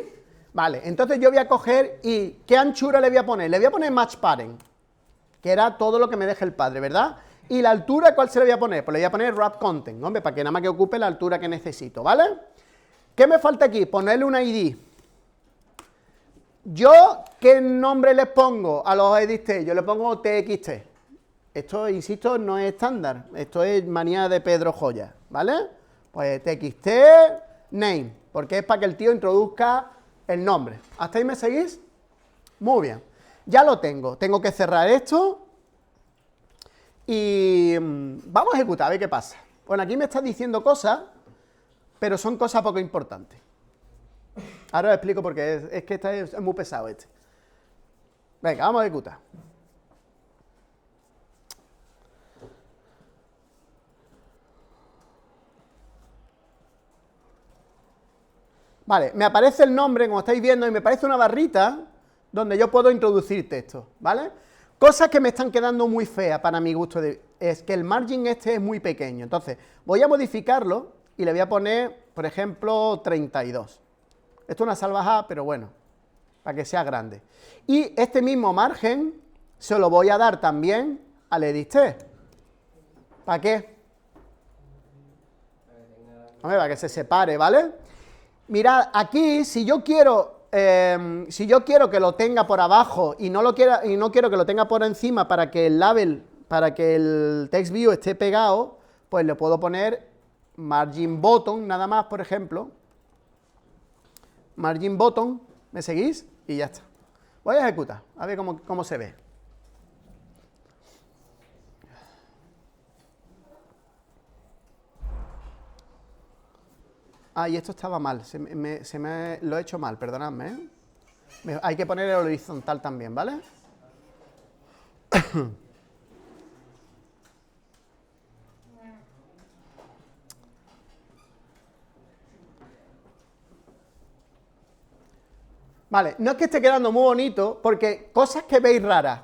Speaker 1: Vale, entonces yo voy a coger y ¿qué anchura le voy a poner? Le voy a poner match parent, que era todo lo que me deje el padre, ¿verdad? ¿Y la altura cuál se le voy a poner? Pues le voy a poner wrap content, hombre, para que nada más que ocupe la altura que necesito, ¿vale? ¿Qué me falta aquí? Ponerle una ID. ¿Yo qué nombre les pongo a los edit? Yo le pongo TXT. Esto, insisto, no es estándar. Esto es manía de Pedro Joya, ¿vale? Pues TXT name, porque es para que el tío introduzca el nombre. ¿Hasta ahí me seguís? Muy bien. Ya lo tengo. Tengo que cerrar esto y vamos a ejecutar, a ver qué pasa. Bueno, aquí me está diciendo cosas, pero son cosas poco importantes. Ahora os explico porque es que este es muy pesado este. Venga, vamos a ejecutar. Vale, me aparece el nombre, como estáis viendo, y me aparece una barrita donde yo puedo introducir texto, ¿vale? Cosas que me están quedando muy feas para mi gusto, es que el margin este es muy pequeño. Entonces, voy a modificarlo y le voy a poner, por ejemplo, 32. Esto es una salvajada, pero bueno, para que sea grande. Y este mismo margen se lo voy a dar también al edit text. ¿Para qué? Hombre, para que se separe, ¿vale? Mirad, aquí, si yo quiero que lo tenga por abajo y no quiero que lo tenga por encima para que el label, para que el text view esté pegado, pues le puedo poner margin bottom, nada más, por ejemplo. Margin bottom, ¿me seguís? Y ya está. Voy a ejecutar, a ver cómo se ve. Ah, y esto estaba mal, lo he hecho mal, perdonadme, ¿eh? Hay que poner el horizontal también, ¿vale? Vale, no es que esté quedando muy bonito, porque cosas que veis raras.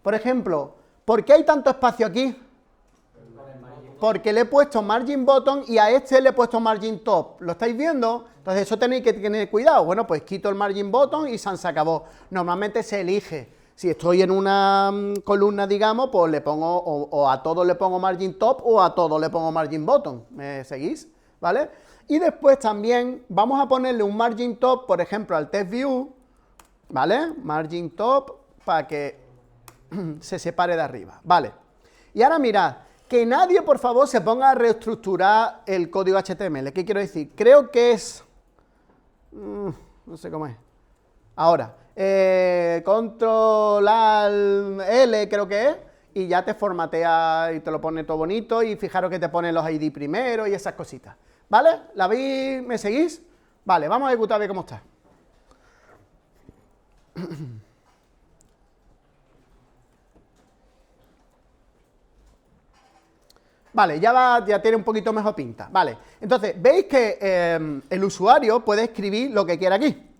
Speaker 1: Por ejemplo, ¿por qué hay tanto espacio aquí? Porque le he puesto margin bottom y a este le he puesto margin top. ¿Lo estáis viendo? Entonces eso tenéis que tener cuidado. Bueno, pues quito el margin bottom y se acabó. Normalmente se elige. Si estoy en una columna, digamos, pues le pongo o a todo le pongo margin top o a todo le pongo margin bottom. ¿Me seguís? ¿Vale? Y después también vamos a ponerle un margin top, por ejemplo, al text view, ¿vale? Margin top para que se separe de arriba. Vale. Y ahora mirad, que nadie, por favor, se ponga a reestructurar el código HTML. ¿Qué quiero decir? Creo que es... no sé cómo es. Ahora, control Alt L creo que es, y ya te formatea y te lo pone todo bonito, y fijaros que te pone los ID primero y esas cositas. ¿Vale? ¿La veis? ¿Me seguís? Vale, vamos a ejecutar a ver cómo está. Vale, ya tiene un poquito mejor pinta. Vale, entonces, veis que el usuario puede escribir lo que quiera aquí.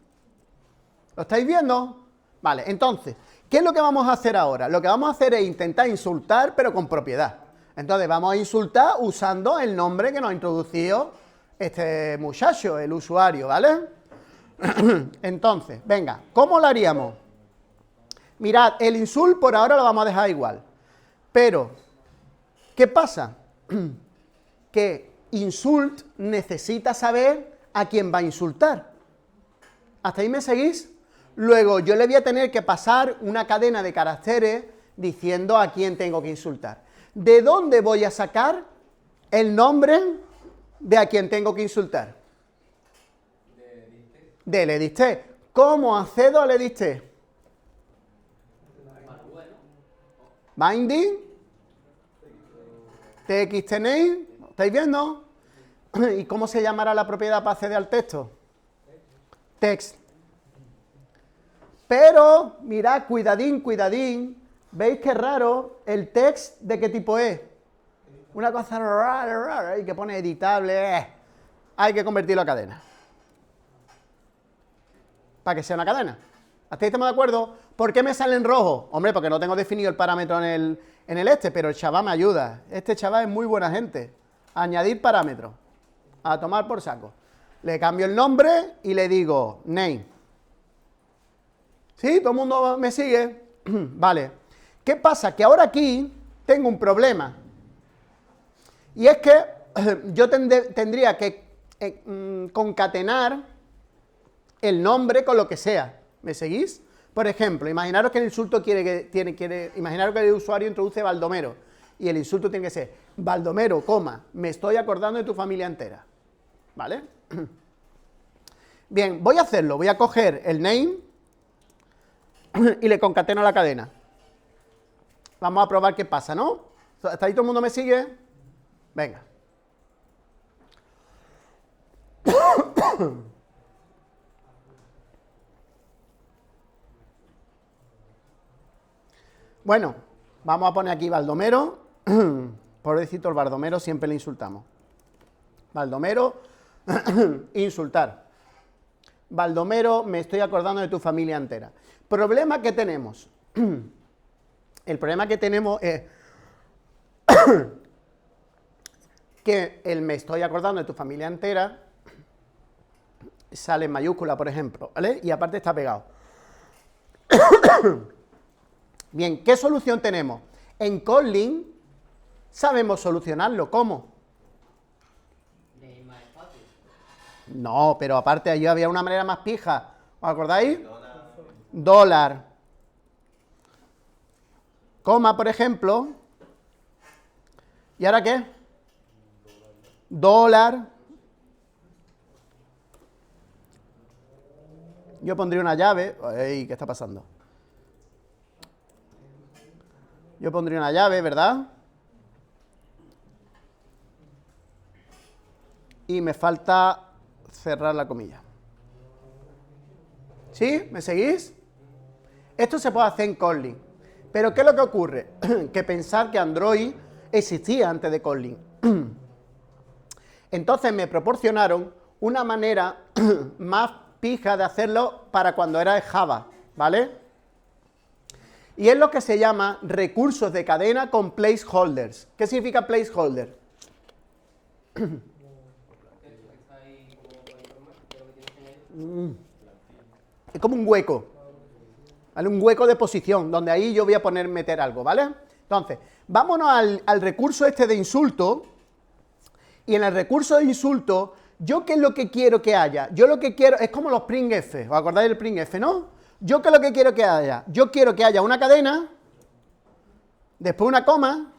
Speaker 1: ¿Lo estáis viendo? Vale, entonces, ¿qué es lo que vamos a hacer ahora? Lo que vamos a hacer es intentar insultar, pero con propiedad. Entonces, vamos a insultar usando el nombre que nos ha introducido este muchacho, el usuario, ¿vale? Entonces, venga, ¿cómo lo haríamos? Mirad, el insult por ahora lo vamos a dejar igual. Pero, ¿qué pasa? Que insult necesita saber a quién va a insultar. ¿Hasta ahí me seguís? Luego yo le voy a tener que pasar una cadena de caracteres diciendo a quién tengo que insultar. ¿De dónde voy a sacar el nombre de a quién tengo que insultar? Del edit. ¿Cómo accedo al edit? Binding, txtname, ¿estáis viendo? ¿Y cómo se llamará la propiedad para acceder al texto? Text. Pero, mirad, cuidadín, ¿veis qué raro? ¿El text de qué tipo es? Una cosa rara, y que pone editable. Hay que convertirlo a cadena. Para que sea una cadena. ¿Hasta ahí estamos de acuerdo? ¿Por qué me sale en rojo? Hombre, porque no tengo definido el parámetro en el este, pero el chaval me ayuda. Este chaval es muy buena gente. Añadir parámetro. A tomar por saco. Le cambio el nombre y le digo name. ¿Sí? ¿Todo el mundo me sigue? Vale. ¿Qué pasa? Que ahora aquí tengo un problema. Y es que yo tendría que concatenar el nombre con lo que sea. ¿Me seguís? Por ejemplo, imaginaros que el insulto imaginaros que el usuario introduce Baldomero. Y el insulto tiene que ser Baldomero, me estoy acordando de tu familia entera. ¿Vale? Bien, voy a hacerlo. Voy a coger el name y le concateno la cadena. Vamos a probar qué pasa, ¿no? ¿Hasta ahí todo el mundo me sigue? Venga. Bueno, vamos a poner aquí Baldomero. Pobrecito el Baldomero, siempre le insultamos. Baldomero, insultar. Baldomero, me estoy acordando de tu familia entera. Problema que tenemos. El problema que tenemos es que el me estoy acordando de tu familia entera sale en mayúscula, por ejemplo, ¿vale? Y aparte está pegado. Bien, ¿qué solución tenemos? En Kotlin sabemos solucionarlo. ¿Cómo? No, pero aparte allí había una manera más pija. ¿Os acordáis? Dólar. Coma, por ejemplo. ¿Y ahora qué? Dólar. Yo pondría una llave. Ey, ¿qué está pasando? Yo pondría una llave, ¿verdad? Y me falta cerrar la comilla. ¿Sí? ¿Me seguís? Esto se puede hacer en Kotlin. Pero ¿qué es lo que ocurre? Que pensar que Android existía antes de Kotlin. Entonces me proporcionaron una manera más pija de hacerlo para cuando era de Java, ¿vale? Y es lo que se llama recursos de cadena con placeholders. ¿Qué significa placeholder? Es como un hueco, ¿vale? Un hueco de posición, donde ahí yo voy a meter algo, ¿vale? Entonces, vámonos al recurso este de insulto, y en el recurso de insulto, ¿yo qué es lo que quiero que haya? Yo lo que quiero, es como los printf, ¿os acordáis del printf, no? ¿Yo qué es lo que quiero que haya? Yo quiero que haya una cadena, después una coma,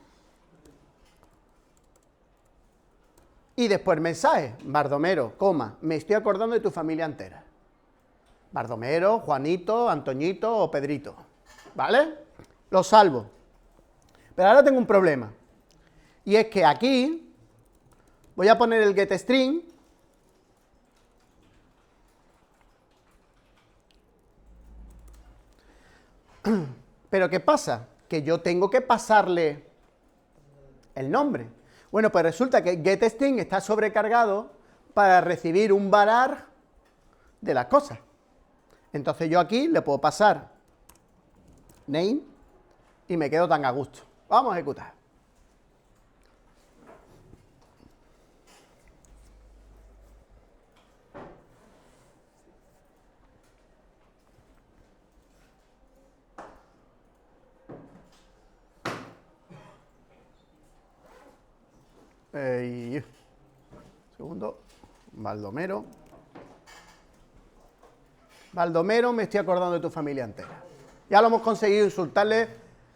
Speaker 1: Y después mensaje, Baldomero, coma, me estoy acordando de tu familia entera. Baldomero, Juanito, Antoñito o Pedrito. ¿Vale? Lo salvo. Pero ahora tengo un problema. Y es que aquí voy a poner el getString. Pero ¿qué pasa? Que yo tengo que pasarle el nombre. Bueno, pues resulta que getString está sobrecargado para recibir un var de las cosas. Entonces yo aquí le puedo pasar name y me quedo tan a gusto. Vamos a ejecutar. Segundo, Baldomero. Baldomero, me estoy acordando de tu familia entera. Ya lo hemos conseguido insultarle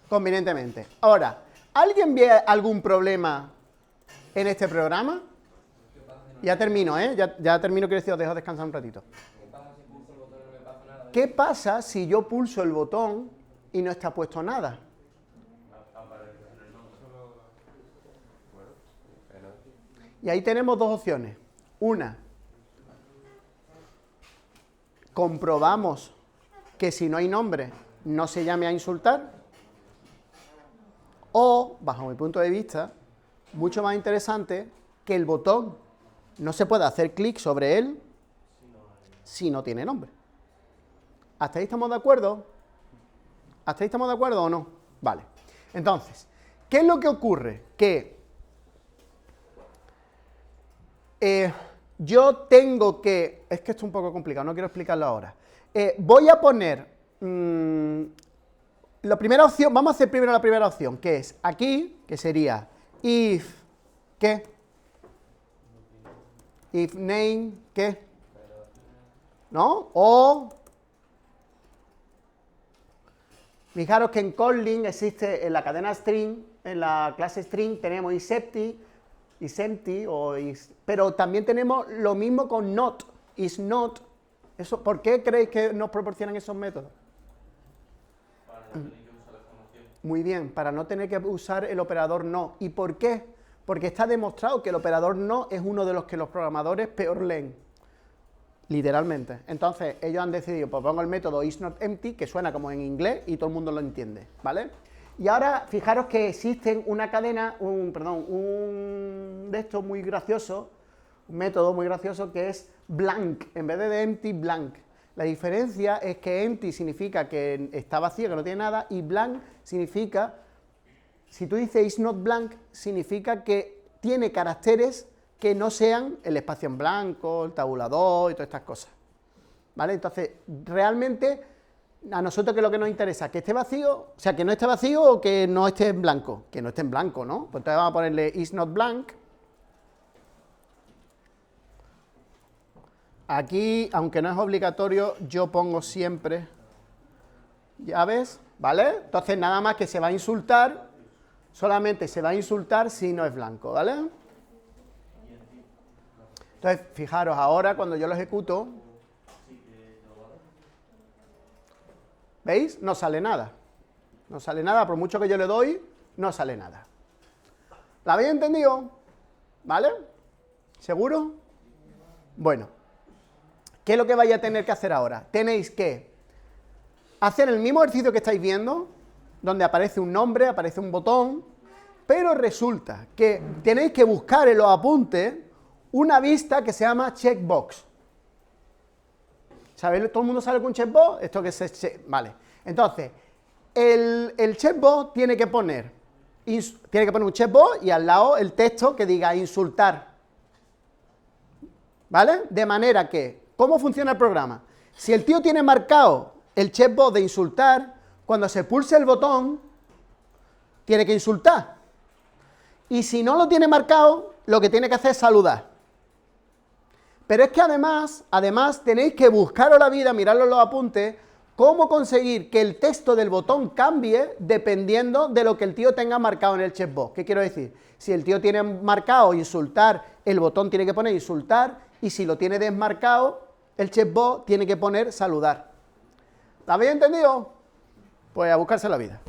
Speaker 1: convenientemente. Ahora, ¿alguien ve algún problema en este programa? Ya termino, ¿eh? Ya termino, quiero decir, os dejo descansar un ratito. ¿Qué pasa si yo pulso el botón y no está puesto nada? Y ahí tenemos dos opciones. Una, comprobamos que si no hay nombre no se llame a insultar. O, bajo mi punto de vista, mucho más interesante, que el botón no se pueda hacer clic sobre él si no tiene nombre. ¿Hasta ahí estamos de acuerdo? ¿Hasta ahí estamos de acuerdo o no? Vale. Entonces, ¿qué es lo que ocurre? Que yo tengo que... Es que esto es un poco complicado, no quiero explicarlo ahora. Voy a poner... la primera opción, vamos a hacer primero la primera opción, que es aquí, que sería if, ¿qué? If name, ¿qué? ¿No? O... Fijaros que en Kotlin existe, en la cadena string, en la clase string, tenemos isEmpty, pero también tenemos lo mismo con not, isNot. Eso, ¿por qué creéis que nos proporcionan esos métodos?
Speaker 5: Para no tener que usar la exclamación.
Speaker 1: Muy bien, para no tener que usar el operador no. ¿Y por qué? Porque está demostrado que el operador no es uno de los que los programadores peor leen. Literalmente. Entonces, ellos han decidido, pues pongo el método isNotEmpty, que suena como en inglés y todo el mundo lo entiende, ¿vale? Y ahora, fijaros que existen una cadena, un de estos muy gracioso, un método muy gracioso que es blank, en vez de empty, blank. La diferencia es que empty significa que está vacío, que no tiene nada, y blank significa, si tú dices isNotBlank, significa que tiene caracteres que no sean el espacio en blanco, el tabulador y todas estas cosas. ¿Vale? Entonces, realmente, a nosotros ¿qué es lo que nos interesa? Que esté vacío, o sea, que no esté vacío o que no esté en blanco. Que no esté en blanco, ¿no? Pues entonces vamos a ponerle isNotBlank. Aquí, aunque no es obligatorio, yo pongo siempre llaves, ¿vale? Entonces, nada más que se va a insultar, solamente se va a insultar si no es blanco, ¿vale? Entonces, fijaros, ahora cuando yo lo ejecuto, ¿veis? No sale nada. No sale nada, por mucho que yo le doy, no sale nada. ¿La habéis entendido? ¿Vale? ¿Seguro? Bueno, ¿qué es lo que vais a tener que hacer ahora? Tenéis que hacer el mismo ejercicio que estáis viendo, donde aparece un nombre, aparece un botón, pero resulta que tenéis que buscar en los apuntes una vista que se llama checkbox. ¿Sabéis? ¿Todo el mundo sabe que un checkbox? Esto que es... Vale. Entonces, el checkbox tiene que poner un checkbox y al lado el texto que diga insultar. ¿Vale? De manera que, ¿cómo funciona el programa? Si el tío tiene marcado el checkbox de insultar, cuando se pulse el botón, tiene que insultar. Y si no lo tiene marcado, lo que tiene que hacer es saludar. Pero es que además tenéis que buscaros la vida, mirarlo en los apuntes, cómo conseguir que el texto del botón cambie dependiendo de lo que el tío tenga marcado en el chatbot. ¿Qué quiero decir? Si el tío tiene marcado insultar, el botón tiene que poner insultar, y si lo tiene desmarcado, el chatbot tiene que poner saludar. ¿Lo habéis entendido? Pues a buscarse la vida.